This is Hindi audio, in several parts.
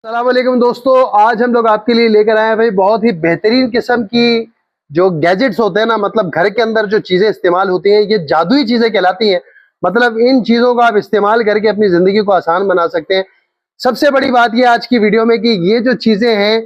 अस्सलाम वालेकुम दोस्तों, आज हम लोग आपके लिए लेकर आए हैं भाई बहुत ही बेहतरीन किस्म की जो गैजेट्स होते हैं ना, मतलब घर के अंदर जो चीजें इस्तेमाल होती हैं ये जादुई चीजें कहलाती हैं। मतलब इन चीजों को आप इस्तेमाल करके अपनी जिंदगी को आसान बना सकते हैं। सबसे बड़ी बात ये आज की वीडियो में कि ये जो चीजें हैं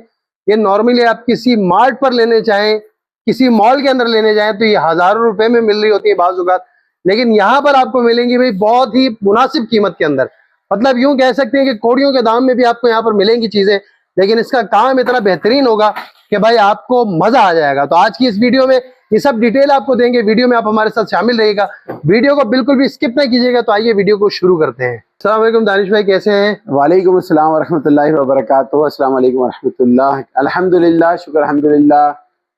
ये नॉर्मली आप किसी मार्ट पर लेने चाहें, किसी मॉल के अंदर लेने जाएं तो ये हजारों रुपए में मिल रही होती है बाज़ औक़ात, लेकिन यहाँ पर आपको मिलेंगी भाई बहुत ही मुनासिब कीमत के अंदर। मतलब यूं कह सकते हैं कि कौड़ियों के दाम में भी आपको यहाँ पर मिलेंगी चीजें, लेकिन इसका काम इतना बेहतरीन होगा कि भाई आपको मजा आ जाएगा। तो आज की इस वीडियो में ये सब डिटेल आपको देंगे, वीडियो में आप हमारे साथ शामिल रहिएगा, वीडियो को बिल्कुल भी स्किप ना कीजिएगा। तो आइए वीडियो को शुरू करते हैं। अस्सलाम वालेकुम दानिश भाई, कैसे हैं? वालेकुम अस्सलाम वरहमतुल्लाहि वबरकातुहू। अस्सलाम वालेकुम वरहमतुल्लाह। अल्हम्दुलिल्लाह, शुक्र अल्हम्दुलिल्लाह।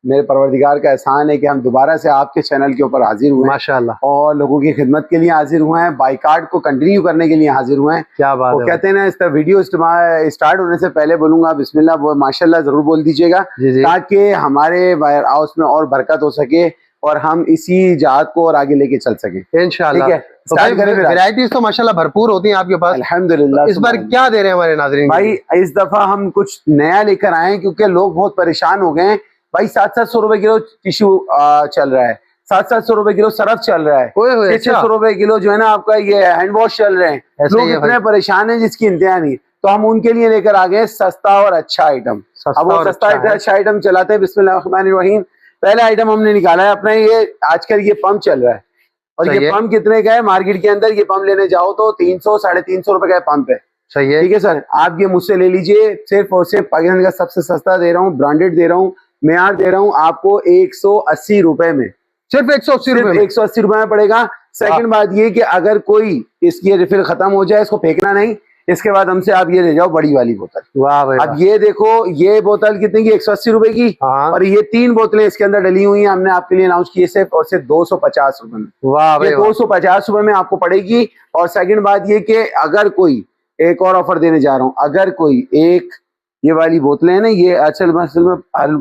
मेरे परवरदिगार का एहसान है कि हम दोबारा से आपके चैनल के ऊपर हाजिर हुए माशाल्लाह, और लोगों की खिदमत के लिए हाजिर हुए हैं, बाइकाट को कंटिन्यू करने के लिए हाजिर हुए हैं। क्या बात वो है। कहते हैं ना, इस वीडियो स्टार्ट होने से पहले बोलूंगा बिस्मिल्लाह, वो माशाल्लाह जरूर बोल दीजिएगा ताकि हमारे वायर हाउस में और बरकत हो सके और हम इसी जात को और आगे लेके चल सके इंशाल्लाह। ठीक है, तो वैरायटीज तो माशाल्लाह भरपूर होती हैं आपके पास, अल्हम्दुलिल्लाह। तो इस बार क्या दे रहे हैं हमारे नाज़रीन भाई इस दफा हम कुछ नया लेकर आए हैं क्योंकि लोग बहुत परेशान हो गए हैं। भाई 700-700 रुपए किलो टिश्यू चल रहा है, 700-700 रुपए किलो सरफ चल रहा है, 600 रुपए किलो जो है ना आपका ये हैंड वॉश चल रहे हैं। लोग इतने परेशान हैं जिसकी इंतहा नहीं। तो हम उनके लिए लेकर आ गए सस्ता और अच्छा आइटम। अब वो सस्ता अच्छा आइटम चलाते हैं। बिस्मिल्लाहिर्रहमानिर्रहीम। पहला आइटम हमने निकाला है अपना, ये आजकल ये पंप चल रहा है और ये पंप कितने का है मार्केट के अंदर? ये पंप लेने जाओ तो 300-350 रुपए का पंप है। सही है, ठीक है सर, आप ये मुझसे ले लीजिए। सिर्फ और सिर्फ पाकिस्तान का सबसे सस्ता दे रहा हूँ, ब्रांडेड दे रहा हूँ, मेयार दे रहा हूँ आपको 180 रुपए में। सिर्फ 180 रुपए में पड़ेगा। सेकंड बात ये कि अगर कोई इसकी रिफिल खत्म हो जाए, इसको फेंकना नहीं, इसके बाद हमसे आप ये ले जाओ बड़ी वाली बोतल। वाह भाई, अब ये देखो, ये बोतल कितने की? 180 रुपए की। और ये 3 बोतलें इसके अंदर डली हुई हैं, हमने आपके लिए अनाउंस की सिर्फ और सिर्फ 250 रुपए में। वाह भाई, 250 रुपए में आपको पड़ेगी। और सेकंड बात ये कि अगर कोई, एक और ऑफर देने जा रहा हूँ, अगर कोई एक ये वाली बोतलें हैं ना, ये असल में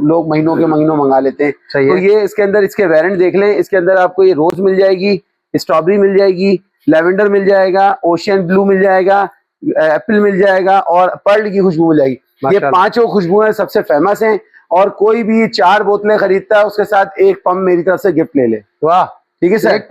लोग महीनों के महीनों मंगा लेते हैं, तो ये इसके अंदर इसके वेरिएंट देख लें। इसके अंदर आपको ये रोज मिल जाएगी, स्ट्रॉबेरी मिल जाएगी, लेवेंडर मिल जाएगा, ओशियन ब्लू मिल जाएगा, एप्पल मिल जाएगा और पर्ल की खुशबू मिल जाएगी। ये 5 खुशबुएं सबसे फेमस हैं और कोई भी 4 बोतलें खरीदता है उसके साथ एक पंप मेरी तरफ से गिफ्ट ले ले। वाह, ठीक है सर, एक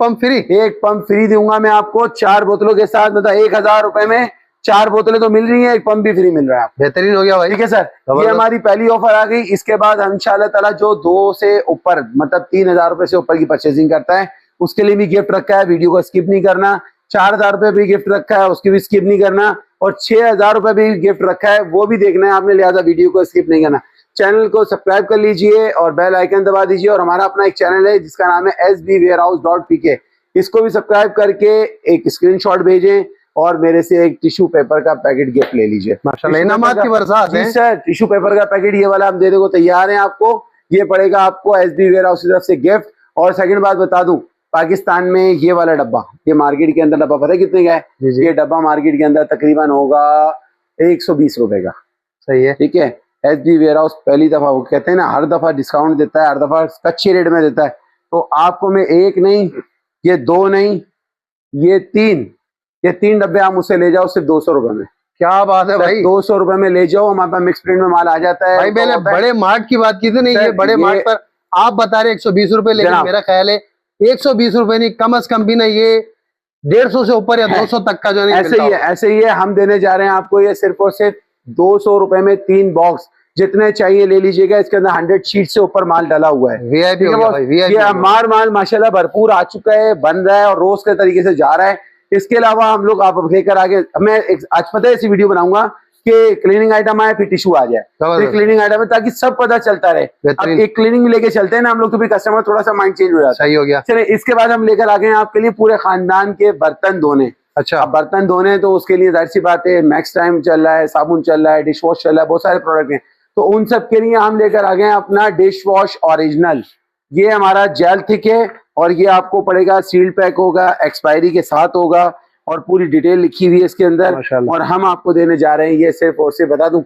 पंप फ्री दूंगा मैं आपको 4 बोतलों के साथ। मतलब 1000 रुपए में 4 बोतलें तो मिल रही हैं, एक पंप भी फ्री मिल रहा है। बेहतरीन हो गया भाई। ठीक है सर, ये हमारी पहली ऑफर आ गई। इसके बाद इंशाल्लाह ताला जो 2 से ऊपर मतलब 3000 रुपए से ऊपर की परचेजिंग करता है उसके लिए भी गिफ्ट रखा है, वीडियो को स्किप नहीं करना। 4000 रुपए भी गिफ्ट रखा है, उसकी भी स्किप नहीं करना। और 6000 रुपए भी गिफ्ट रखा है, वो भी देखना है आपने, लिहाजा वीडियो को स्किप नहीं करना। चैनल को सब्सक्राइब कर लीजिए और बेल आइकन दबा दीजिए। और हमारा अपना एक चैनल है जिसका नाम है sbwarehouse.pk, इसको भी सब्सक्राइब करके एक स्क्रीनशॉट भेजें और मेरे से एक टिश्यू पेपर का पैकेट गिफ्ट ले लीजिए। माशाल्लाह, इनामात की बरसात है। जी सर, टिश्यू पेपर का पैकेट ये वाला हम देने को तैयार हैं आपको। ये पड़ेगा आपको SB वेयरहाउस की तरफ से गिफ्ट। और सेकंड बात बता दूं, पाकिस्तान में ये वाला डब्बा, ये मार्केट के अंदर डब्बा पता है कितने का है? ये डब्बा मार्केट के अंदर तकरीबन होगा 120 रुपए का। सही है, ठीक है। SB वेयरहाउस पहली दफा, वो कहते हैं ना हर दफा डिस्काउंट देता है, हर दफा अच्छे रेट में देता है। तो आपको मैं एक नहीं, ये 2 नहीं, ये 3 डब्बे आप मुझसे ले जाओ सिर्फ 200 रुपए में। क्या बात है भाई, 200 रुपए में ले जाओ। हमारे पास मिक्स प्रिंट में माल आ जाता है। भाई मैंने बड़े मार्ट की बात की थी नहीं, ये बड़े मार्ट पर आप बता रहे 120 रुपए, लेकिन मेरा ख्याल है 120 रुपए नहीं, कम अज कम भी नहीं, ये 150 से ऊपर या 200 तक का जो नहीं ऐसे ही है। हम देने जा रहे हैं आपको ये सिर्फ और सिर्फ 200 रुपए में 3 बॉक्स, जितने चाहिए ले लीजिएगा। इसके अंदर 100 शीट से ऊपर माल डाला हुआ है। वीआईपी हो गया भाई, ये माल माशाल्लाह भरपूर आ चुका है, बन रहा है और रोज के तरीके से जा रहा है। इसके अलावा हम लोग आप लेकर आगे, मैं आज पता है ऐसी वीडियो बनाऊंगा कि क्लीनिंग आइटम आए फिर टिश्यू आ जाए, फिर क्लीनिंग आइटम है, ताकि सब पता चलता रहे। अब एक क्लीनिंग लेके चलते हैं ना हम लोग, तो फिर कस्टमर थोड़ा सा माइंड चेंज हो जाता है। सही हो गया। चले, इसके बाद हम लेकर आ गए आपके लिए पूरे खानदान के बर्तन धोने। अच्छा, अब बर्तन धोने तो उसके लिए जाहिर सी बात है मैक्स टाइम चल रहा है, साबुन चल रहा है, डिश वॉश चल रहा है, बहुत सारे प्रोडक्ट हैं। तो उन सब के लिए हम लेकर आ गए अपना डिश वॉश ओरिजिनल। ये हमारा जेल थिक है और ये आपको पड़ेगा, सील्ड पैक होगा, एक्सपायरी के साथ होगा और पूरी डिटेल लिखी हुई है इसके अंदर। और हम आपको देने जा रहे हैं ये सिर्फ और सिर्फ, बता दूं,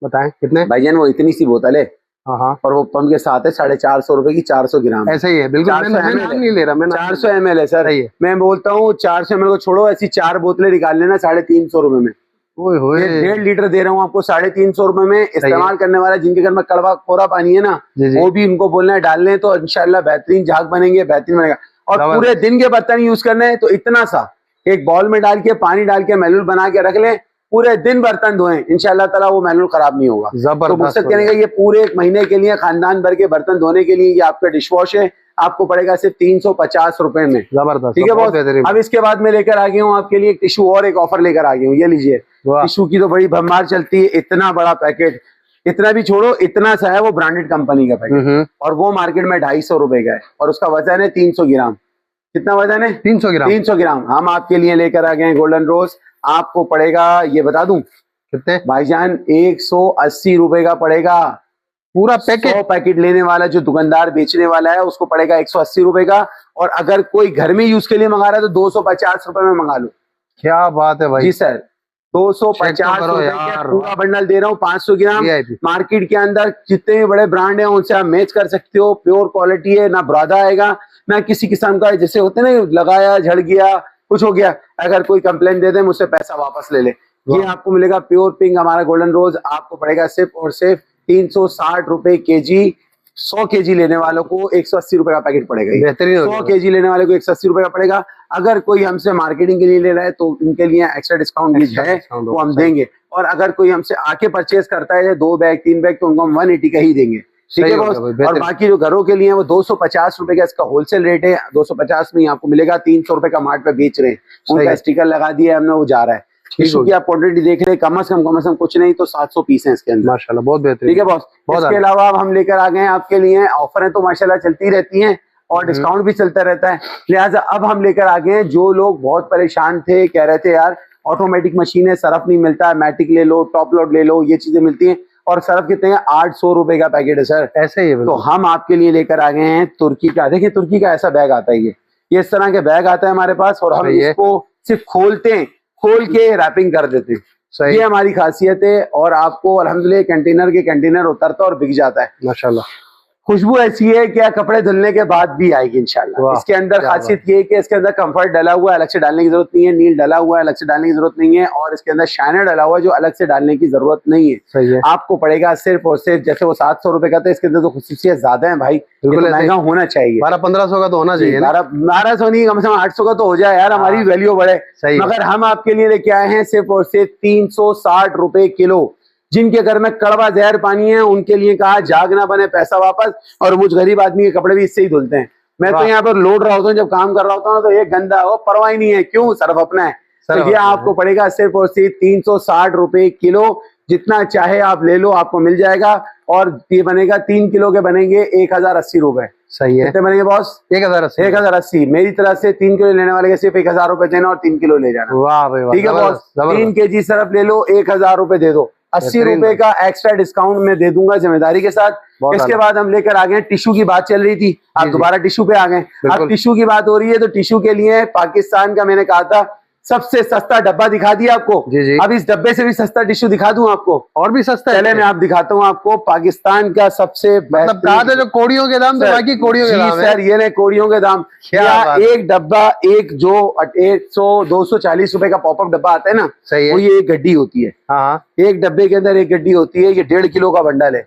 बताएं कितने भाईजान? वो इतनी सी बोतल है और वो पंप के साथ है 450 रुपए की, 400 ग्राम। ऐसा ही है बिल्कुल, मैं नहीं ले रहा, मैं 400 ml है सर। मैं बोलता हूँ 400 ml को छोड़ो, ऐसी 4 बोतलें निकाल लेना 350 रुपए में। ये 1.5 लीटर दे रहा हूँ आपको 350 रुपए में। इस्तेमाल करने वाला जिनके घर में कड़वा कोरा पानी है ना, वो भी इनको बोलना है डालने, तो इंशाल्लाह बेहतरीन झाग बनेंगे, बेहतरीन बनेगा। और पूरे दिन के बर्तन यूज करने हैं तो इतना सा एक बॉल में डाल के पानी डाल के महलूल बना के रख लें, पूरे दिन बर्तन धोएं, इंशाल्लाह ताला वो महलूल खराब नहीं होगा। तो मकसद कहने का ये पूरे 1 महीने के लिए खानदान भर के बर्तन धोने के लिए ये आपका डिश वॉश है, आपको पड़ेगा सिर्फ 350 रुपए में। जबरदस्त, ठीक है बॉस। अब इसके बाद मैं लेकर आ गया हूँ आपके लिए एक टिश्यू और एक ऑफर लेकर आ गया हूँ, ये लीजिए। टिश्यू की तो बड़ी भरमार चलती है, इतना बड़ा पैकेट, इतना भी छोड़ो, इतना सा है, वो ब्रांडेड कंपनी का पैकेट, और वो मार्केट में 250 रुपए का है, और उसका वजन है 300 ग्राम। कितना वजन है? 300 ग्राम। 300 ग्राम हम आपके लिए लेकर आ गए गोल्डन रोज। आपको पड़ेगा, ये बता दूं कितने भाईजान, 180 रुपए का पड़ेगा पूरा पैकेट। 100 पैकेट लेने वाला जो दुकानदार बेचने वाला है उसको पड़ेगा 180 रुपए का, और अगर कोई घर में यूज के लिए मंगा रहा है तो 250 रुपए में मंगा लो। क्या बात है भाई। जी सर, 250 रुपए का पूरा बंडल दे रहा हूँ, 500 ग्राम। मार्केट के अंदर जितने भी बड़े ब्रांड है उनसे आप मैच कर सकते हो, प्योर क्वालिटी है, ना बुरादा आएगा ना किसी किस्म का जैसे होते ना लगाया झड़ गया कुछ हो गया, अगर कोई कंप्लेन दे दे मुझसे पैसा वापस ले ले। ये आपको मिलेगा प्योर पिंक हमारा गोल्डन रोज, आपको पड़ेगा सिर्फ और सिर्फ 360 रुपए केजी। 100 केजी लेने वालों को 180 रुपए का पैकेट पड़ेगा। 100 केजी लेने वाले को 180 रुपए का पड़ेगा। अगर कोई हमसे मार्केटिंग के लिए ले रहा है तो इनके लिए एक्स्ट्रा डिस्काउंट है, वो हम देंगे। और अगर कोई हमसे आके परचेज करता है 2 बैग 3 बैग तो उनको हम 180 का ही देंगे। ठीक है बॉस। और बाकी जो घरों के लिए वो 250 रुपए का इसका होलसेल रेट है, 250 में आपको मिलेगा, 300 रुपए का मार्ट पे बेच रहे हैं, उनका स्टिकर लगा दिया हमने, वो जा रहा है। टिश्यू की आप क्वांटिटी देख रहे हैं, कम से कम कुछ नहीं तो 700 पीस है इसके अंदर। माशाल्लाह, बहुत बेहतरीन। ठीक है बॉस। इसके अलावा हम लेकर आ गए आपके लिए ऑफर है, तो माशाल्लाह चलती रहती हैं और डिस्काउंट भी चलता रहता है। लिहाजा अब हम लेकर आ गए हैं, जो लोग बहुत परेशान थे, कह रहे थे यार ऑटोमेटिक मशीन है, सरफ नहीं मिलता, मैटिक ले लो, टॉप लोड ले लो, ये चीजें मिलती हैं, और सरफ कितने हैं? 800 रुपए का पैकेट है सर। ऐसे ही है। तो हम आपके लिए लेकर आ गए हैं तुर्की का। देखिए तुर्की का ऐसा बैग आता है, ये इस तरह के बैग आता है हमारे पास, और हम इसको सिर्फ खोलते हैं, खोल के रैपिंग कर देते हैं। ये हमारी खासियत है, और आपको अल्हम्दुलिल्लाह कंटेनर के कंटेनर उतरता और बिक जाता है माशाल्लाह। खुशबू ऐसी है कि कपड़े धुलने के बाद भी आएगी इंशाल्लाह। इसके अंदर खासियत ये है कि इसके अंदर कंफर्ट डला हुआ है, अलग से डालने की जरूरत नहीं है, नील डला हुआ है, अलग से डालने की जरूरत नहीं है, और इसके अंदर शाइनर डला हुआ है जो अलग से डालने की जरूरत नहीं है। सही है। आपको पड़ेगा सिर्फ और सिर्फ, जैसे वो 700 रुपए का था, इसके अंदर तो खुसूसियत ज्यादा है भाई, बिल्कुल महंगा होना चाहिए। 1200-1500 का तो होना चाहिए। 1200 नहीं, कम से कम 800 का तो हो जाए यार, हमारी वैल्यू बढ़े। मगर हम आपके लिए लेके आए हैं सिर्फ और सिर्फ 360 रुपए किलो। जिनके घर में कड़वा जहर पानी है उनके लिए कहा झाग ना बने पैसा वापस, और मुझ गरीब आदमी के कपड़े भी इससे ही धुलते हैं। मैं तो यहाँ पर लोड रहा होता हूँ, जब काम कर रहा होता हूँ तो ये गंदा हो परवाह नहीं है, क्यों, सरफ अपना है। तो ये आपको पड़ेगा सिर्फ और सिर्फ 360 रुपए किलो, जितना चाहे आप ले लो, आपको मिल जाएगा। और ये बनेगा 3 किलो के बनेंगे 1080 रुपए। सही है। कितने बनेंगे बॉस? 1080। मेरी तरफ से 3 किलो लेने वाले के सिर्फ 1000 रुपए देना और 3 किलो ले जाना। वाह भाई वाह। ठीक है बॉस। 3 केजी सरफ ले लो, 1000 रुपए दे दो, 80 रुपए का एक्स्ट्रा डिस्काउंट मैं दे दूंगा जिम्मेदारी के साथ। इसके बाद हम लेकर आ गए, टिश्यू की बात चल रही थी, आप दोबारा टिश्यू पे आ गए। अब टिश्यू की बात हो रही है, तो टिश्यू के लिए पाकिस्तान का मैंने कहा था सबसे सस्ता डब्बा दिखा दिया आपको। जी। अब इस डब्बे से भी सस्ता टिश्यू दिखा दूं आपको, और भी सस्ता। पहले मैं आप दिखाता हूँ आपको पाकिस्तान का सबसे मतलब कहा था जो कोड़ियों के दाम, तो बाकी कोड़ियों के दाम सर, ये नहीं कोड़ियों के दाम। एक डब्बा, एक जो 100-240 रुपए का पॉपअप डब्बा आता है ना, सही है, वो ये एक गड्डी होती है। हाँ, एक डब्बे के अंदर एक गड्डी होती है, ये 1.5 किलो का बंडल है।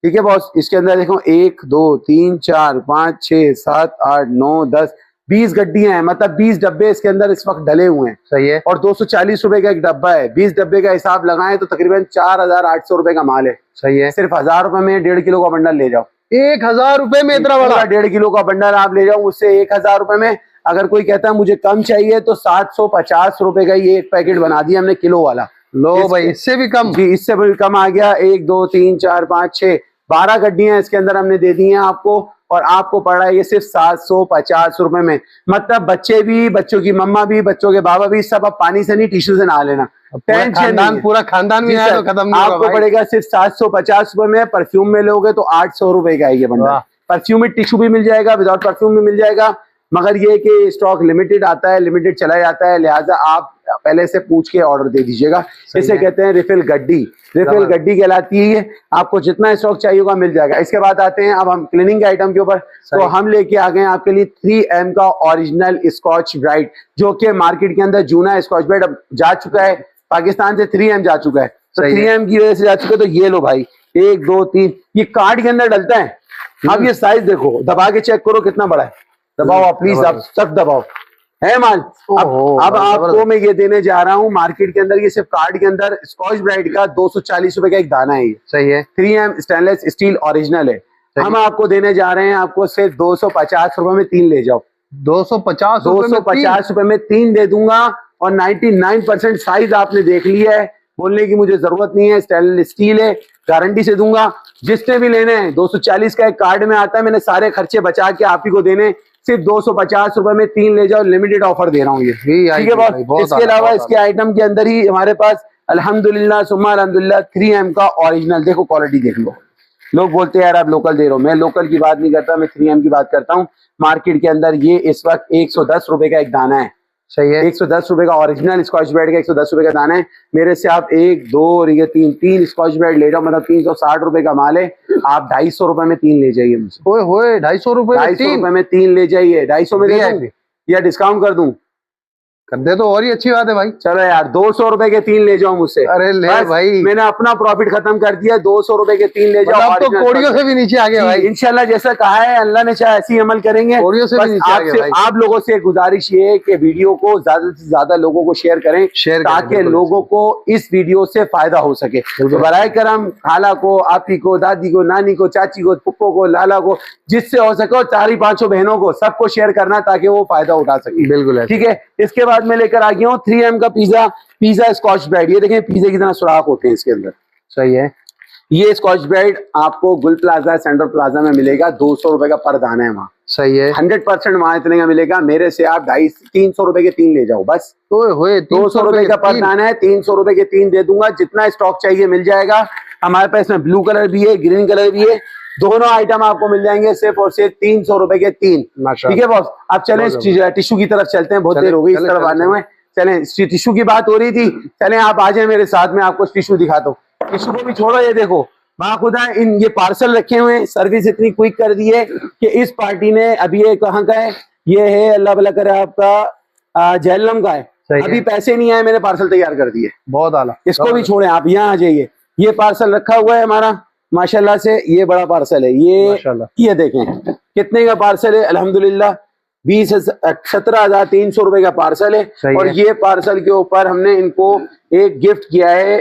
ठीक है बॉस। इसके अंदर देखो 1 2 3 4 5 6 7 8 9 10 20 गड्डियां हैं, मतलब 20 डब्बे इसके अंदर इस वक्त डले हुए हैं। सही है। और 240 रुपए का एक डब्बा है, 20 डब्बे का हिसाब लगाएं तो तकरीबन 4800 रुपए का माल है। सही है। सिर्फ 1000 रुपए में 1.5 किलो का बंडल ले जाओ। 1000 रुपए में इतना बड़ा 1.5 किलो का बंडल आप ले जाओ उससे 1000 रुपए में। अगर कोई कहता है मुझे कम चाहिए तो 750 रुपए का ये एक पैकेट बना दिया हमने किलो वाला। लो भाई, इससे भी कम? जी, इससे भी कम आ गया। 1 2 3 4 5 6 12 गड्डियां इसके अंदर हमने दे दी हैं आपको, और आपको पड़ रहा है ये सिर्फ 750 रुपए में। मतलब बच्चे भी, बच्चों की मम्मा भी, बच्चों के बाबा भी, सब अब पानी से नहीं टिश्यू से नहा लेना, टेंशन, पूरा खानदान भी है तो खत्म नहीं होगा। आपको पड़ेगा सिर्फ 750 रुपए में। परफ्यूम में लोगे तो 800 रुपए का है ये बंडल। परफ्यूम में टिश्यू भी मिल जाएगा, विदाउट परफ्यूम भी मिल जाएगा, मगर ये कि स्टॉक लिमिटेड आता है, लिमिटेड चला जाता है, लिहाजा आप पहले से पूछ के ऑर्डर दे दीजिएगा। इसे कहते हैं रिफिल गड्डी। रिफिल गड्डी कहलाती है। आपको जितना स्टॉक चाहिए होगा मिल जाएगा। इसके बाद आते हैं अब हम क्लीनिंग के आइटम के ऊपर। तो हम लेके आ गए आपके लिए 3M का ओरिजिनल स्कॉच ब्राइट, जो कि मार्केट के अंदर जूना स्कॉच ब्राइट अब जा चुका है, पाकिस्तान से 3M जा चुका है, तो 3M की वजह से जा चुका है। तो ये लो भाई, 1 2 3, ये कार्ड के अंदर डलता है। अब ये साइज देखो, दबा के चेक करो कितना बड़ा है। दबाओ आप प्लीज, आप सब दबाओ, है माल। अब आपको मैं ये देने जा रहा हूँ मार्केट के अंदर, ये सिर्फ कार्ड के अंदर स्कॉच ब्राइट का 240 रुपए का एक दाना है। ये सही है, 3M स्टेनलेस स्टील ओरिजिनल है। हम आपको देने जा रहे हैं, आपको सिर्फ 250 रुपए में 3 ले जाओ। 250 रुपए में 3 दे दूंगा। और 99% साइज आपने देख लिया है, बोलने की मुझे जरूरत नहीं है। स्टेनलेस स्टील है, गारंटी से दूंगा। जिसने भी लेने हैं 240 का एक कार्ड में आता है, मैंने सारे खर्चे बचा के आप ही को देने, सिर्फ 250 रुपए में 3 ले जाओ। लिमिटेड ऑफर दे रहा हूँ ये, ठीक है बॉस। इसके अलावा इसके आइटम के अंदर ही हमारे पास अल्हम्दुलिल्लाह सुम्मा अल्हम्दुलिल्लाह 3M का ओरिजिनल, देखो क्वालिटी देख लो। लोग बोलते हैं यार आप लोकल दे रहे हो, मैं लोकल की बात नहीं करता, मैं 3M की बात करता हूँ। मार्केट के अंदर ये इस वक्त 110 रुपए का एक दाना है। सही है, 110 रुपए का ओरिजिनल स्कॉच ब्राइट का 110 रुपए का दाना है। मेरे से आप 1 2 और ये 3 स्कॉच ब्राइट ले जाओ, मतलब 360 रुपए का माल है। आप 250 रुपए में 3 ले जाइए मुझसे। ओए होए, 250 रुपए में 3 ले जाइए। 250 में दे दूं या डिस्काउंट कर दूं? कर दे तो और ही अच्छी बात है भाई। चलो यार 200 रुपए के 3 ले जाओ मुझसे। अरे ले भाई, मैंने अपना प्रॉफिट खत्म कर दिया। 200 रुपए के 3 ले जाओ। तो कोड़ियों से भी नीचे आ गए भाई। इंशाल्लाह जैसा कहा है, अल्लाह ने चाहे ऐसी अमल करेंगे। कोड़ियों से भी नीचे आ गए भाई। आप लोगों से गुजारिश ये है कि वीडियो को ज्यादा से ज्यादा लोगों को शेयर करें, ताकि लोगों को इस वीडियो से फायदा हो सके। तो बराए करम खाला को, आपी को, दादी को, नानी को, चाची को, पुप्पो को, लाला को, जिससे हो सके 4-5 बहनों को, सबको शेयर करना ताकि वो फायदा उठा सके। बिल्कुल, ठीक है। इसके बाद मैं लेकर आ गया हूँ 3M का पिज्जा स्कॉच ब्राइट। ये देखें पिज्जा कितना सुराख होते हैं इसके अंदर। सही है, ये स्कॉच ब्राइट आपको गुल प्लाजा, सेंट्रल प्लाजा में मिलेगा। 200 रुपए का पर दाना है वहाँ। सही है, 100% वहाँ इतने का मिलेगा। मेरे से आप 250-300 रुपए के 3 ले जाओ बस। तो 200 रुपए का पर दाना है, 300 रुपए के 3 दे दूंगा। जितना स्टॉक चाहिए मिल जाएगा हमारे पास। इसमें ब्लू कलर भी है, ग्रीन कलर भी है, दोनों आइटम आपको मिल जाएंगे सिर्फ और सिर्फ 300 रुपए के 3। ठीक है बॉस। अब चलें टिश्यू की तरफ चलते हैं, बहुत देर हो गई इस तरफ आने में। चलें, टिश्यू की बात हो रही थी, चलें आप आ जाए मेरे साथ में, आपको टिश्यू दिखाता हूँ। टिश्यू को भी छोड़ो, ये देखो वहाँ खुदा इन ये पार्सल रखे हुए हैं। सर्विस इतनी क्विक कर दी है कि इस पार्टी ने, अभी ये कहाँ का है, ये है अल्लाह भला करे आपका जहलम का है। अभी पैसे नहीं आए, मैंने पार्सल तैयार कर दिए। बहुत आला, इसको भी छोड़े, आप यहाँ आ जाइए। ये पार्सल रखा हुआ है हमारा माशाल्लाह से, ये बड़ा पार्सल है। ये देखें कितने का पार्सल है, अल्हम्दुलिल्लाह 17,300 रुपए का पार्सल है। और ये पार्सल के ऊपर हमने इनको एक गिफ्ट किया है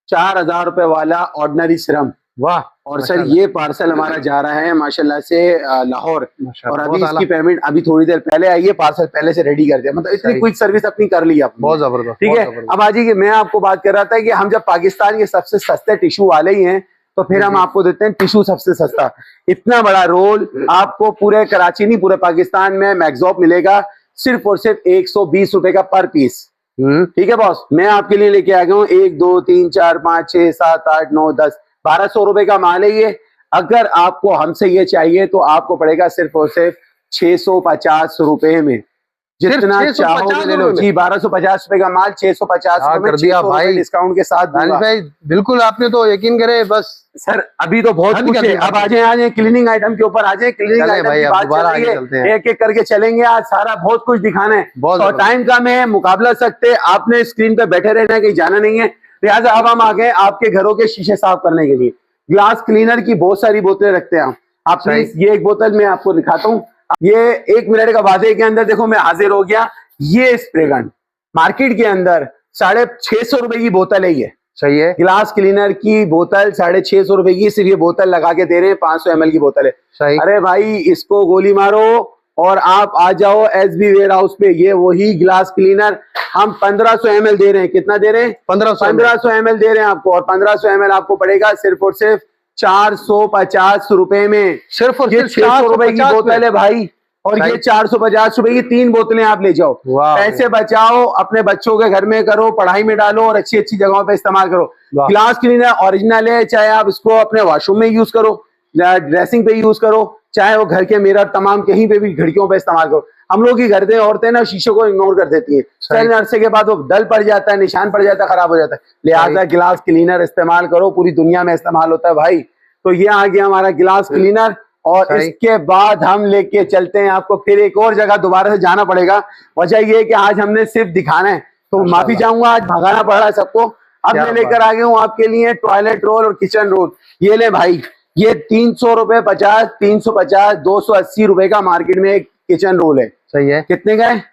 4,000 रुपए वाला ऑर्डिनरी सिरम। वाह। और सर ये पार्सल हमारा जा रहा है माशाल्लाह से लाहौर। और अभी इसकी पेमेंट अभी थोड़ी देर पहले आई है, पार्सल पहले से रेडी कर दिया। मतलब इतनी क्विक सर्विस अपनी कर ली आपने, बहुत जबरदस्त। ठीक है, अब आज मैं आपको बात कर रहा था कि हम जब पाकिस्तान के सबसे सस्ते टिश्यू वाले ही हैं, तो फिर हम आपको देते हैं टिश्यू सबसे सस्ता। इतना बड़ा रोल आपको पूरे कराची नहीं, पूरे पाकिस्तान में मैक्सॉप मिलेगा सिर्फ और सिर्फ 120 रुपए का पर पीस। ठीक है बॉस, मैं आपके लिए लेके आ गया हूँ 1 2 3 4 5 6 7 8 9 10 1200 रुपए का माल है ये। अगर आपको हमसे ये चाहिए तो आपको पड़ेगा सिर्फ और सिर्फ 650 रुपए में, जितना चाहो ले लो जी। 1250 रुपए का माल 650 रुपए कर दिया भाई, डिस्काउंट के साथ भाई। बिल्कुल, आपने तो यकीन करे बस। सर अभी तो बहुत कुछ है, अब आ जाए क्लीनिंग आइटम के ऊपर आ जाए। क्लीनिंग आइटम की बात चल रही है, एक एक करके चलेंगे। आज सारा बहुत कुछ दिखाना है और टाइम कम है, मुकाबला सकते। आपने स्क्रीन पे बैठे रहना है, कहीं जाना नहीं है। लिहाजा अब हम आ गए आपके घरों के शीशे साफ करने के लिए। ग्लास क्लीनर की बहुत सारी बोतलें रखते हैं आप प्लीज। ये एक बोतल मैं आपको दिखाता हूँ, ये 1 मिनट का वादे के अंदर देखो मैं हाजिर हो गया। ये स्प्रे गन मार्केट के अंदर 650 रुपए की बोतल है ये। सही है, ग्लास क्लीनर की बोतल 650 रुपए की, सिर्फ ये बोतल लगा के दे रहे हैं। 500 ml की बोतल है। सही। अरे भाई इसको गोली मारो और आप आ जाओ SB वेयर हाउस पे। ये वही ग्लास क्लीनर हम 1500 ml दे रहे हैं। कितना दे रहे हैं? 1500 ml दे रहे हैं आपको। और 1500 ml आपको पड़ेगा सिर्फ और सिर्फ 450 रुपए में। सिर्फ और सिर्फ 600 रुपए की बोतल है भाई, और ये 450 रुपए की 3 बोतलें आप ले जाओ। पैसे बचाओ, अपने बच्चों के घर में करो, पढ़ाई में डालो और अच्छी अच्छी जगहों पे इस्तेमाल करो। ग्लास क्लीनर ओरिजिनल है, चाहे आप इसको अपने वॉशरूम में यूज करो, ड्रेसिंग पे यूज करो, चाहे वो घर के मिरर तमाम कहीं पे भी खिड़कियों पे इस्तेमाल करो। हम लोग की घर औरतें ना शीशे को इग्नोर कर देती है, चंद अरसे के बाद वो डल पड़ जाता है, निशान पड़ जाता है, खराब हो जाता है। लिहाजा ग्लास क्लीनर इस्तेमाल करो, पूरी दुनिया में इस्तेमाल होता है भाई। तो ये आ गया हमारा ग्लास क्लीनर। और इसके बाद हम लेके चलते हैं आपको फिर एक और जगह, दोबारा से जाना पड़ेगा। वजह ये है कि आज हमने सिर्फ दिखाना है, तो माफी चाहूंगा, आज भगाना पड़ रहा है सबको। अब मैं लेकर आ गया हूँ आपके लिए टॉयलेट रोल और किचन रोल। ये ले भाई, ये 300 रुपए 50, 350, 280 रुपए का मार्केट में एक किचन रोल है। सही है। कितने का है?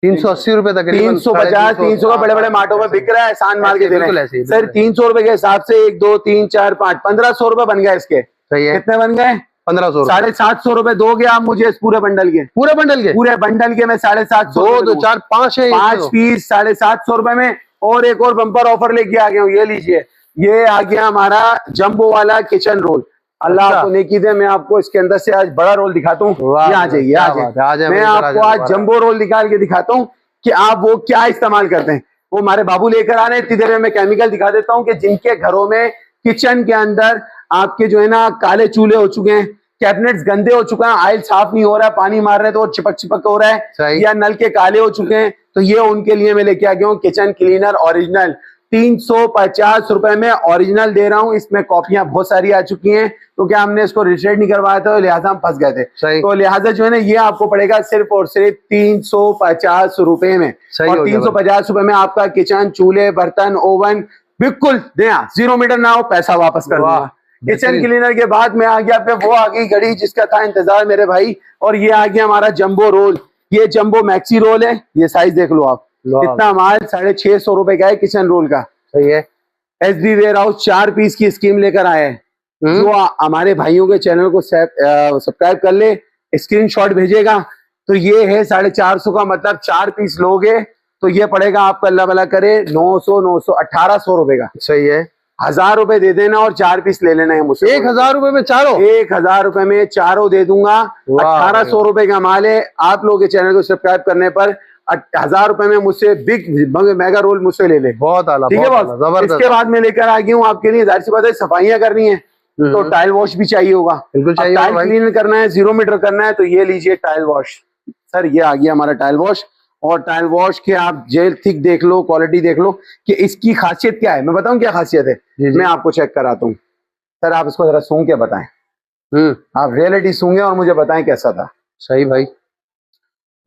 380 रुपए तक। 350, 300 का बड़े बड़े मार्टों में बिक रहा है, एहसान मार के दे रहे हैं सर। 300 रुपए के हिसाब से 1 2 3 4 5 1500 रुपए बन गए इसके। सही है। कितने बन गए? 1500। 750 रुपए दोगे आप मुझे इस पूरे बंडल के? पूरे बंडल के मैं 750, 2 4 5 है, 5 पीस 750 रुपए में। और एक और बम्पर ऑफर लेके आ गया हूँ, ये लीजिए, ये आ गया हमारा जंबो वाला किचन रोल। अल्लाह आपको नेकी दे, मैं आपको इसके अंदर से आज बड़ा रोल दिखाता हूँ। आ जाइए, मैं आपको आज जंबो रोल निकाल के दिखाता हूँ कि आप वो क्या इस्तेमाल करते हैं। वो हमारे बाबू लेकर आ रहे हैं, इतनी देर में मैं केमिकल दिखा देता हूँ कि जिनके घरों में किचन के अंदर आपके जो है ना काले चूल्हे हो चुके हैं, कैबिनेट्स गंदे हो चुके हैं, ऑयल साफ नहीं हो रहा है, पानी मार रहे हैं तो चिपक चिपक हो रहा है, या नल के काले हो चुके हैं, तो ये उनके लिए मैं लेके आ गया हूँ किचन क्लीनर ओरिजिनल। 350 रुपए में ओरिजिनल दे रहा हूँ। इसमें कॉपियां बहुत सारी आ चुकी हैं क्योंकि हमने इसको रजिस्टर्ड नहीं करवाया था, लिहाजा हम फंस गए थे। तो लिहाजा जो है ना ये आपको पड़ेगा सिर्फ और सिर्फ 350 रुपए में। और 350 रुपए में आपका किचन, चूल्हे, बर्तन, ओवन बिल्कुल नया, 0 मीटर ना हो, पैसा वापस कर दूंगा। किचन क्लीनर के बाद में आ गया पे वो आ गई घड़ी जिसका था इंतजार मेरे भाई, और ये आ गया हमारा जंबो रोल। ये जंबो मैक्सी रोल है, ये साइज देख लो आप, कितना माल 650 रुपए का है किचन रोल का। सही है। SB वेयर हाउस 4 पीस की स्कीम लेकर आए हैं। जो हमारे भाइयों के चैनल को सब्सक्राइब कर ले, स्क्रीनशॉट भेजेगा, तो ये है 450 का, मतलब 4 पीस लोगे तो ये पड़ेगा आपका, अल्लाह भला करे, 900 1800 रुपए का। सही है। 1000 रुपए दे देना और 4 पीस ले लेना है मुझसे। 1000 रुपए में चारों? 1000 रुपए में चारों दे दूंगा। 1800 रुपए का माल है। आप लोगों के चैनल को सब्सक्राइब करने पर 1000 रुपए में मुझसे बिग मेगा रोल मुझसे ले ले। बहुत आला, ठीक है बॉस। इसके बाद में लेकर आ गई हूँ आपके लिए, जाहिर सी बात है सफाइयां करनी है तो टाइल वॉश भी चाहिए होगा। बिल्कुल चाहिए। टाइल क्लीन करना है, 0 मीटर करना है, तो ये लीजिए टाइल वॉश। सर ये आ गया हमारा टाइल वॉश। और टाइल वॉश के आप जेल थिक देख लो, क्वालिटी देख लो कि इसकी खासियत क्या है। मैं बताऊं क्या खासियत है? मैं आपको चेक कराता हूँ। सर आप इसको जरा सूंघ के बताएं। आप रियलिटी सूंघे और मुझे बताएं कैसा था। सही भाई।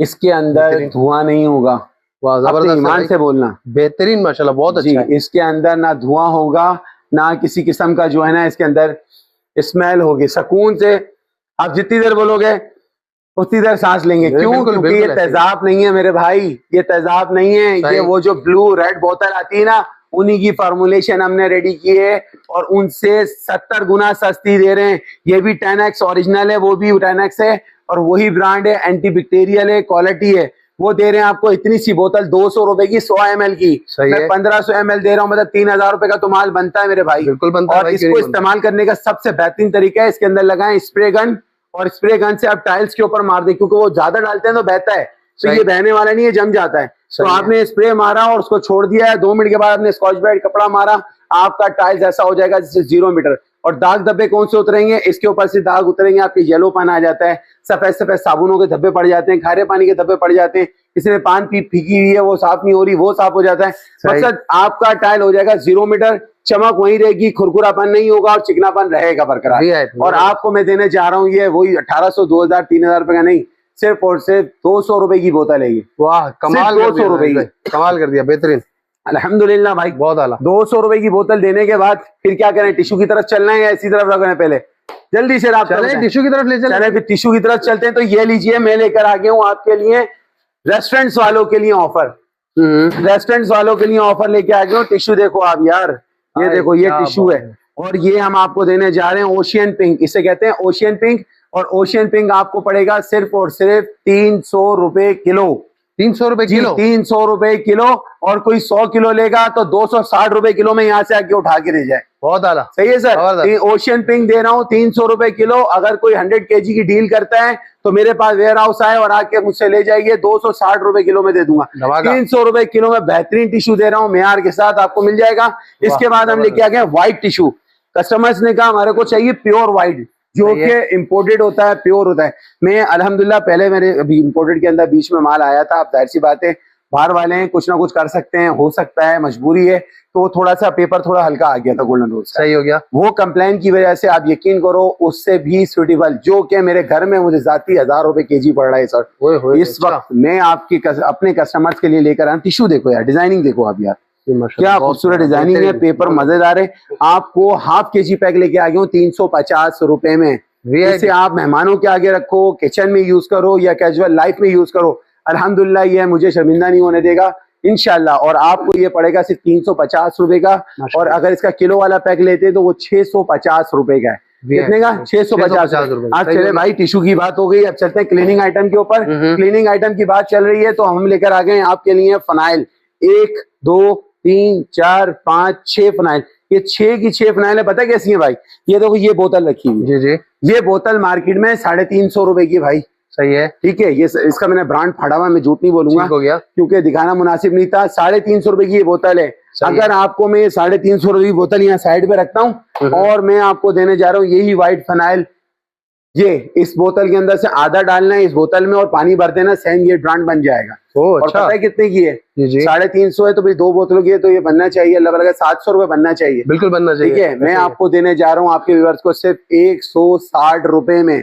इसके अंदर धुआं नहीं होगा। जबरदस्त, ईमान से बोलना। बेहतरीन माशाल्लाह, बहुत अच्छा है। इसके अंदर ना धुआं होगा, ना किसी किस्म का जो है ना इसके अंदर स्मेल होगी। सुकून से आप जितनी देर बोलोगे उतनी देर सांस लेंगे। क्यों? क्योंकि ये तेजाब नहीं है मेरे भाई, ये तेजाब नहीं है। ये वो जो ब्लू रेड बोतल आती है ना, उन्हीं की फॉर्मुलेशन हमने रेडी की है और उनसे 70 गुना सस्ती दे रहे हैं। ये भी 10X ओरिजिनल है, वो भी 10X है और वही ब्रांड है, एंटी बैक्टीरियल है, क्वालिटी है। वो दे रहे हैं आपको इतनी सी बोतल 200 रुपए की, 100 ml की। मैं 1500 ml दे रहा हूँ, मतलब 3000 रुपए का तो माल बनता है मेरे भाई। बिल्कुल बनता है। और इसको इस्तेमाल करने का सबसे बेहतरीन तरीका है, इसके अंदर लगाएं स्प्रे गन, और स्प्रे गन से आप टाइल्स के ऊपर मार दें, क्योंकि वो ज्यादा डालते हैं तो बहता है, तो ये बहने वाला नहीं है, जम जाता है। तो आपने स्प्रे मारा और उसको छोड़ दिया है, 2 मिनट के बाद आपने स्कॉच ब्राइट कपड़ा मारा, आपका टाइल्स ऐसा हो जाएगा जैसे 0 मीटर। और दाग धब्बे कौन से उतरेंगे? इसके ऊपर से दाग उतरेंगे, आपके येलोपन आ जाता है, सफेद सफेद साबुनों के धब्बे पड़ जाते हैं, खारे पानी के धब्बे पड़ जाते हैं, इसमें पान फीकी हुई है वो साफ नहीं हो रही, वो साफ हो जाता है। मकसद आपका टाइल हो जाएगा 0 मीटर, चमक वहीं रहेगी, खुरखुरापन नहीं होगा और चिकनापन रहेगा बरकरार। और आपको मैं देने जा रहा हूँ ये वही 1800, 2000, 3000 रुपए का नहीं, सिर्फ और सिर्फ 200 रुपए की बोतल है ये। वाह कमाल, 200 रुपए की, कमाल कर दिया, बेहतरीन, अल्हम्दुलिल्लाह भाई, बहुत आला। 200 रुपए की बोतल देने के बाद फिर क्या करें? टिश्यू की तरफ चलना है या इसी तरफ रखना है? पहले जल्दी से आप चलें, टिश्यू की तरफ ले चलें। फिर टिश्यू की तरफ चलते हैं। तो ये लीजिए, मैं लेकर आ गया हूँ आपके लिए रेस्टोरेंट्स वालों के लिए ऑफर। रेस्टोरेंट्स वालों के लिए ऑफर लेके आ गया हूँ। टिश्यू देखो आप यार, ये देखो, ये टिश्यू है और ये हम आपको देने जा रहे हैं ओशियन पिंक, इसे कहते हैं ओशियन पिंक। और ओशियन पिंक आपको पड़ेगा सिर्फ और सिर्फ 300 रुपए किलो। 300 रुपए किलो? 300 रुपए किलो। और कोई 100 किलो लेगा तो 260 रुपए किलो में यहाँ से आके उठा के ले जाए। बहुत आला, सही है सर। ओशियन पिंक दे रहा हूँ 300 रुपए किलो। अगर कोई 100 kg की डील करता है तो मेरे पास वेयर हाउस आए और आके मुझसे ले जाइए, 260 रुपए किलो में दे दूंगा। 300 रुपए किलो में बेहतरीन टिश्यू दे रहा हूँ, मेयार के साथ आपको मिल जाएगा। इसके बाद हम लेके आ गए व्हाइट टिश्यू। कस्टमर्स ने कहा हमारे को चाहिए प्योर व्हाइट, जो कि इंपोर्टेड होता है, प्योर होता है। मैं अल्हम्दुलिल्लाह, पहले मेरे अभी इंपोर्टेड के अंदर बीच में माल आया था, अब जाहिर सी बात है बाहर वाले हैं, कुछ ना कुछ कर सकते हैं, हो सकता है मजबूरी है, तो थोड़ा सा पेपर थोड़ा हल्का आ गया था गोल्डन रोज, सही हो गया। वो कंप्लेन की वजह से आप यकीन करो उससे भी सुटेबल, जो कि मेरे घर में मुझे जाती 1000 रुपए केजी पड़ रहा है सर इस वक्त। मैं आपके अपने कस्टमर्स के लिए लेकर आया। टिश्यू देखो यार, डिजाइनिंग देखो आप यार, क्या खूबसूरत डिजाइनिंग है, पेपर मजेदार है। आपको हाफ केजी पैक लेके आ गया हूँ 350 रुपए में। इसे आप मेहमानों के आगे रखो, किचन में यूज करो या कैजुअल लाइफ में यूज करो, अल्हम्दुलिल्लाह ये मुझे शर्मिंदा नहीं होने देगा इंशाल्लाह। और आपको ये पड़ेगा सिर्फ 350 रुपए का, और अगर इसका किलो वाला पैक लेते हैं तो वो 650 रुपए का है। कितने का? 650 रुपए। आज चले भाई, टिश्यू की बात हो गई, अब चलते हैं क्लीनिंग आइटम के ऊपर। क्लीनिंग आइटम की बात चल रही है तो हम लेकर आ गए आपके लिए फनाइल, 1 2 3 4 5 6 फनाइल। ये 6 की 6 फनाइल है, पता कैसी है भाई? ये देखो, ये बोतल रखी हुई है, जी। ये बोतल मार्केट में 350 रुपए की भाई, सही है, ठीक है। ये इसका मैंने ब्रांड फाड़ा हुआ, मैं झूठ नहीं बोलूंगा हो गया, क्योंकि दिखाना मुनासिब नहीं था। 350 रुपए की ये बोतल है। अगर आपको मैं 350 रुपए की बोतल यहाँ साइड पे रखता हूँ और मैं आपको देने जा रहा हूँ यही व्हाइट फनाइल, ये इस बोतल के अंदर से आधा डालना है इस बोतल में और पानी भर देना, सेम ये ब्रांड बन जाएगा। और पता है कितने की है? 350 है, तो भाई 2 बोतलों की है, तो ये बनना चाहिए, अल्लाह भला 700 रुपए बनना चाहिए, बिल्कुल बनना चाहिए, ठीक है। मैं आपको देने जा रहा हूँ आपके व्यूअर्स को सिर्फ 160 रुपए में,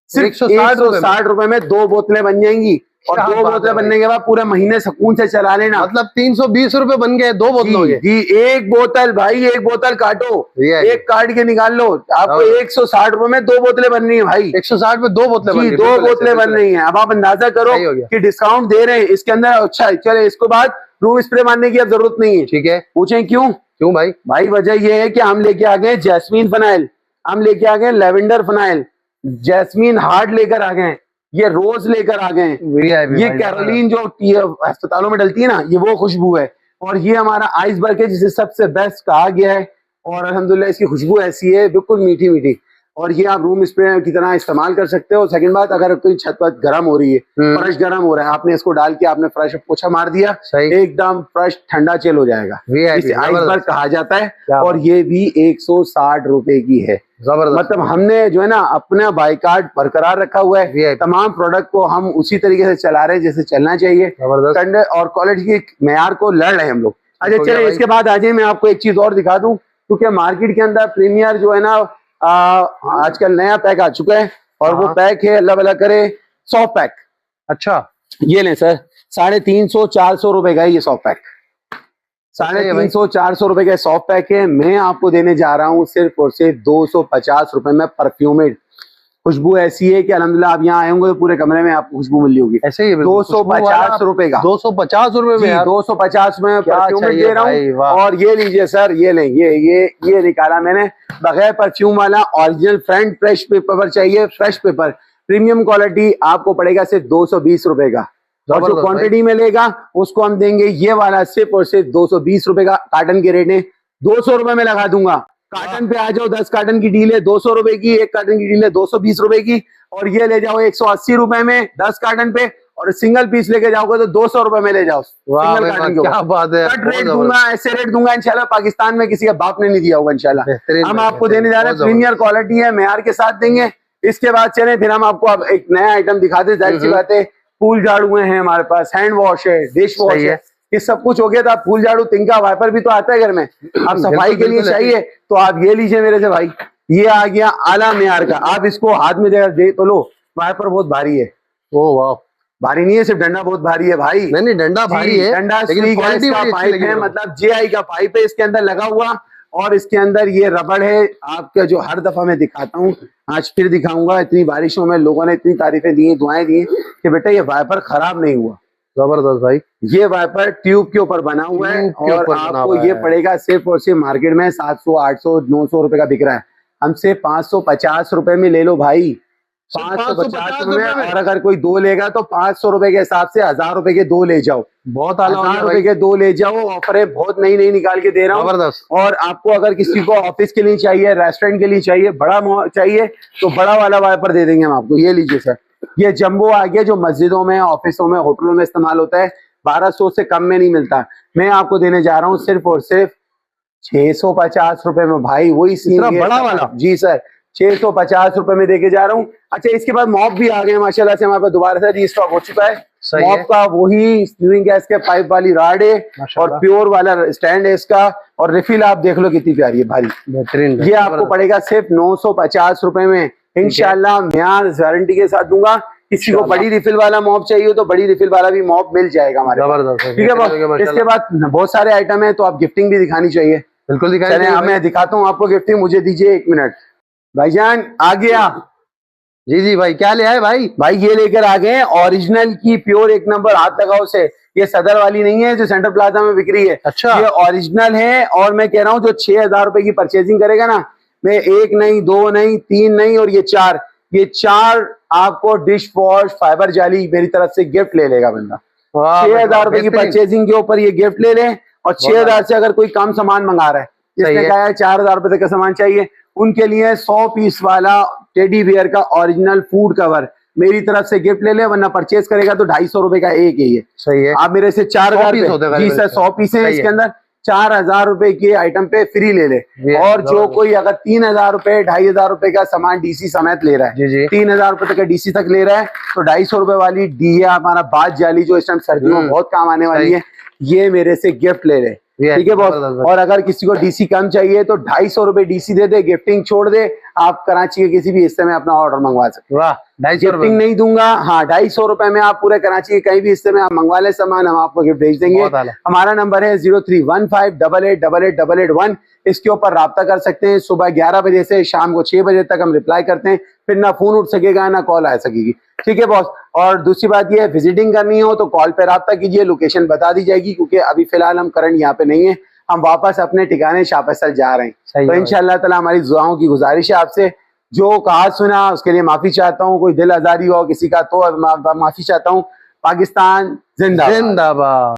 सिर्फ 160 रुपए में 2 बोतलें बन जाएंगी। और 2 बोतलें बनने के बाद पूरे महीने सुकून से चला लेना। मतलब 320 रुपए बन गए 2 बोतलों के। जी, एक बोतल भाई, एक बोतल काटो, एक काट के निकाल लो, आपको 160 रुपए में 2 बोतलें बन रही है भाई। 160 में 2 बोतलें बन रही है, 2 बोतलें बन रही है। अब आप अंदाजा करो कि डिस्काउंट दे रहे हैं इसके अंदर। अच्छा चले, इसके बाद रूम स्प्रे मारने की अब जरूरत नहीं है, ठीक है। पूछें क्यों? क्यों भाई? भाई वजह ये है कि हम लेके आ गए जैस्मीन फनाइल, हम लेके आ गए लेवेंडर फनाइल, जैस्मीन हार्ड लेकर आ गए, ये रोज लेकर आ गए, ये कैरोलिन जो अस्पतालों में डलती है ना, ये वो खुशबू है। और ये हमारा आइसबर्ग है जिसे सबसे बेस्ट कहा गया है, और अल्हम्दुलिल्लाह इसकी खुशबू ऐसी है बिल्कुल मीठी मीठी, और ये आप रूम स्प्रे की तरह इस्तेमाल कर सकते हो। सेकंड बात, अगर कोई छत पर गर्म हो रही है, फ्रेश गर्म हो रहा है, आपने इसको डाल के आपने फ्रेश पोछा मार दिया, एकदम फ्रेश ठंडा चिल हो जाएगा। इसे आइसबर्ग कहा जाता है, और ये भी 160 रुपए की है। मतलब हमने जो है ना अपना बाइकाट बरकरार रखा हुआ है, तमाम प्रोडक्ट को हम उसी तरीके से चला रहे हैं जैसे चलना चाहिए, और क्वालिटी के मेयार को लड़ रहे हैं हम लोग। अच्छा चले, इसके बाद आ जाए, मैं आपको एक चीज और दिखा दूं, क्योंकि मार्केट के अंदर प्रीमियर जो है ना आजकल नया पैक आ चुका है, और वो पैक है अल्लाह भला करे सॉफ्ट पैक। अच्छा, ये लें सर, 350-400 रुपए का ये सॉफ्ट पैक, 350-400 रुपए का सॉफ्ट पैक है। मैं आपको देने जा रहा हूँ सिर्फ और सिर्फ 250 रुपए में। परफ्यूमेड खुशबू ऐसी है कि अल्हम्दुलिल्लाह आप यहाँ आए होंगे तो पूरे कमरे में आपको खुशबू मिल होगी। ऐसे ही 250 रुपए का, 250 रुपए में, 250 में परफ्यूमेड दे रहा हूँ। और ये लीजिए सर, ये लें, ये निकाला मैंने बगैर परफ्यूम वाला ओरिजिनल फ्रंट फ्रेश पेपर चाहिए, फ्रेश पेपर प्रीमियम क्वालिटी, आपको पड़ेगा सिर्फ 220 रुपए का। और जो क्वांटिटी में लेगा उसको हम देंगे ये वाला सिर्फ और सिर्फ 220 रुपए का। कार्टन के रेट है 200 रुपए में लगा दूंगा। कार्टन पे आ जाओ, 10 कार्टन की डील है 200 रुपए की, 1 कार्टन की डील है 220 रुपए की, और ये ले जाओ 180 रुपए में 10 कार्टन पे, और सिंगल पीस लेके जाओगे तो 200 रुपए में ले जाओ सिंगल कार्टन के। क्या बात है, कट रेट दूंगा, ऐसे रेट दूंगा इंशाल्लाह, पाकिस्तान में किसी का बाप ने नहीं दिया होगा इंशाल्लाह। हम आपको देने जा रहे हैं, प्रीमियर क्वालिटी है, मेयार के साथ देंगे। इसके बाद चले फिर हम आपको अब एक नया आइटम दिखाते हैं। जाहिर सी बात है, फूल झाड़ू हैं हमारे पास, हैंड वॉश है, डिश वॉश है, ये सब कुछ हो गया। तो आप फूल झाड़ू, तिनका, वाइपर भी तो आता है घर में, आप सफाई के लिए चाहिए तो आप ये लीजिए मेरे से भाई, ये आ गया आला मेयार का। आप इसको हाथ में दे तो लो, वाइपर बहुत भारी है। ओ वाह, भारी नहीं है, सिर्फ डंडा बहुत भारी है भाई। नहीं डंडा भारी है, डंडा पाइप है, मतलब JI का पाइप है इसके अंदर लगा हुआ, और इसके अंदर ये रबड़ है आपका, जो हर दफा मैं दिखाता हूँ, आज फिर दिखाऊंगा। इतनी बारिशों में लोगों ने इतनी तारीफें दी, दुआएं दी कि बेटा ये वाइपर खराब नहीं हुआ। जबरदस्त भाई, ये वाइपर ट्यूब के ऊपर बना हुआ है, और आपको ये पड़ेगा सिर्फ और सिर्फ मार्केट में 700, 800, 900 रुपए का बिक रहा है, हमसे 550 रुपए में ले लो भाई, 550 रुपए। और अगर कोई 2 लेगा तो 500 रुपए के हिसाब से 1000 रुपए के 2 ले जाओ, बहुत 1000 रुपए के 2 ले जाओ। ऑफर है, बहुत नई निकाल के दे रहा हूँ। और आपको अगर किसी को ऑफिस के लिए चाहिए, रेस्टोरेंट के लिए चाहिए, बड़ा चाहिए, तो बड़ा वाला वाइपर दे देंगे हम आपको। ये लीजिए सर, ये जंबो आ गया, जो मस्जिदों में, ऑफिसों में, होटलों में इस्तेमाल होता है, 1200 से कम में नहीं मिलता। मैं आपको देने जा रहा हूँ सिर्फ और सिर्फ 650 रुपए में भाई, वही बड़ा वाला। जी सर, 650 रुपए में देके जा रहा हूँ। अच्छा, इसके बाद मॉप भी आ गए माशाल्लाह से हमारे पास, दोबारा से रीस्टॉक हो चुका है। मॉप का वही स्टीयरिंग गैस के पाइप वाली राड है और प्योर वाला स्टैंड है इसका। और रिफिल आप देख लो कितनी प्यारी है भारी, बेहतरीन। ये आपको पड़ेगा सिर्फ 950 रुपए में, इंशाल्लाह मैं वारंटी के साथ दूंगा। किसी को बड़ी रिफिल वाला मॉप चाहिए हो तो बड़ी रिफिल वाला भी मॉप मिल जाएगा हमारे पास। ठीक है बॉस, इसके बाद बहुत सारे आइटम है तो आप गिफ्टिंग भी दिखानी चाहिए। बिल्कुल दिखाएं, मैं दिखाता हूँ आपको गिफ्टिंग, मुझे दीजिए 1 मिनट। भाईजान आ गया। जी जी भाई, क्या ले आए भाई? भाई ये लेकर आ गए ओरिजिनल की प्योर 1 नंबर हाथ लगाओ से, ये सदर वाली नहीं है जो सेंटर प्लाजा में बिक रही है। अच्छा, ये ओरिजिनल है। और मैं कह रहा हूँ जो 6000 रुपए की परचेजिंग करेगा ना, मैं 1 नहीं 2 नहीं 3 नहीं और ये 4 आपको डिश वॉश फाइबर जाली मेरी तरफ से गिफ्ट ले लेगा बंदा। 6000 रुपए की परचेजिंग के ऊपर ये गिफ्ट ले ले। और 6000 से अगर कोई कम सामान मंगा रहा है, जिसने कहा है 4000 रुपए तक का सामान चाहिए, उनके लिए 100 पीस वाला टेडी बियर का ओरिजिनल फूड कवर मेरी तरफ से गिफ्ट ले ले, वरना परचेज करेगा तो 250 रुपए का एक है ये। सही है। आप मेरे से 4000 जी सर 100 पीस है इसके अंदर, 4000 रुपए के आइटम पे फ्री ले ले। और जो कोई अगर 3000 रुपए 2500 रुपए का सामान डीसी समेत ले रहा है, 3000 रुपए तक का डीसी तक ले रहा है, तो 250 रुपए वाली डी है हमारा बात जाली जो इस टाइम सर्दियों में बहुत काम आने वाली है, ये मेरे से गिफ्ट ले ले। ठीक है बॉस। और अगर किसी को डीसी कम चाहिए तो 250 रुपए डीसी दे दे, गिफ्टिंग छोड़ दे, आप कराची के किसी भी हिस्से में अपना ऑर्डर मंगवा सकते। वाह, 250 गिफ्टिंग नहीं दूंगा। हाँ, 250 रुपए में आप पूरे कराची के कहीं भी हिस्से में आप मंगवा ले सामान, हम आपको गिफ्ट भेज देंगे। हमारा नंबर है 0315888881। इसके ऊपर राब्ता कर सकते हैं। सुबह 11 बजे से शाम को 6 बजे तक हम रिप्लाई करते हैं, फिर ना फोन उठ सकेगा ना कॉल आ सकेगी। ठीक है बॉस। और दूसरी बात ये है, विजिटिंग करनी हो तो कॉल पे राब्ता कीजिए, लोकेशन बता दी जाएगी, क्योंकि अभी फिलहाल हम करंट यहाँ पे नहीं है, हम वापस अपने ठिकाने शाह फैसल जा रहे हैं। तो इंशाअल्लाह ताला हमारी दुआओं की गुजारिश है आपसे, जो कहा सुना उसके लिए माफी चाहता हूँ, कोई दिल आजारी हो किसी का तो माफी चाहता हूँ। पाकिस्तान जिंदाबाद।